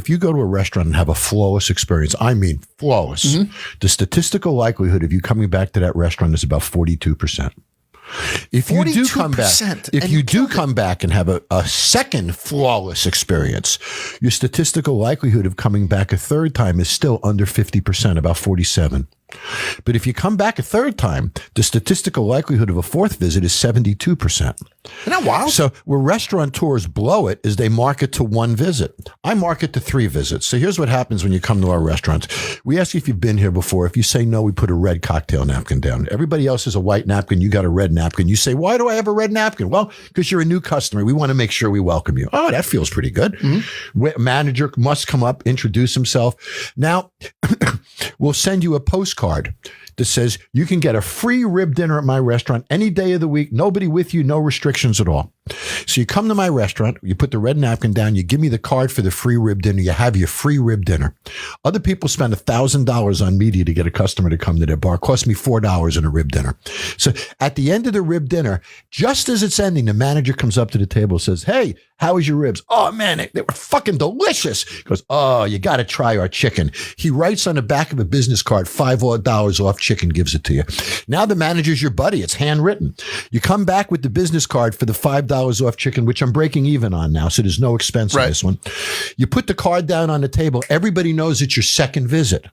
if you go to a restaurant and have a flawless experience, I mean flawless, the statistical likelihood of you coming back to that restaurant is about 42%. If you do come back, and have a second flawless experience, your statistical likelihood of coming back a third time is still under 50%, about 47. But if you come back a third time, the statistical likelihood of a fourth visit is 72%. Isn't that wild? So where restaurateurs blow it is they market to one visit. I market to 3 visits. So here's what happens when you come to our restaurant. We ask you if you've been here before. If you say no, we put a red cocktail napkin down. Everybody else has a white napkin. You got a red napkin. You say, why do I have a red napkin? Well, because you're a new customer. We want to make sure we welcome you. Oh, that feels pretty good. Manager must come up, introduce himself. Now, we'll send you a postcard that says you can get a free rib dinner at my restaurant any day of the week. Nobody with you, no restrictions at all. So you come to my restaurant, you put the red napkin down, you give me the card for the free rib dinner, you have your free rib dinner. Other people spend $1,000 on media to get a customer to come to their bar. It cost me $4 in a rib dinner. So at the end of the rib dinner, just as it's ending, the manager comes up to the table and says, hey, how was your ribs? Oh, man, they were fucking delicious. He goes, oh, you got to try our chicken. He writes on the back of a business card, $5 off chicken, gives it to you. Now the manager's your buddy. It's handwritten. You come back with the business card for the $5 off chicken, which I'm breaking even on now, so there's no expense on this one. You put the card down on the table. Everybody knows it's your second visit.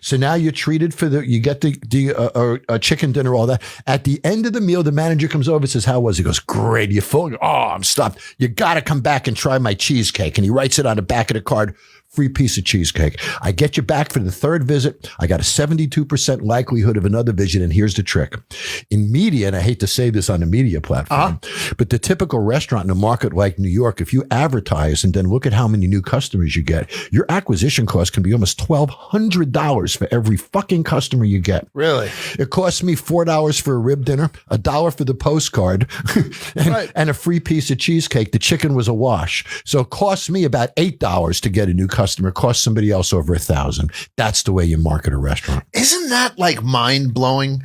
So now you're treated you get the chicken dinner, all that. At the end of the meal, the manager comes over and says, how was it? He goes, great. You full? Oh, I'm stuffed. You got to come back and try my cheesecake. And he writes it on the back of the card, free piece of cheesecake. I get you back for the third visit. I got a 72% likelihood of another visit. And here's the trick. In media, and I hate to say this on a media platform, but the typical restaurant in a market like New York, if you advertise and then look at how many new customers you get, your acquisition cost can be almost $1,200 for every fucking customer you get. Really? It cost me $4 for a rib dinner, $1 for the postcard, and a free piece of cheesecake. The chicken was a wash. So it cost me about $8 to get a new customer. It cost somebody else over $1,000. That's the way you market a restaurant. Isn't that like mind blowing?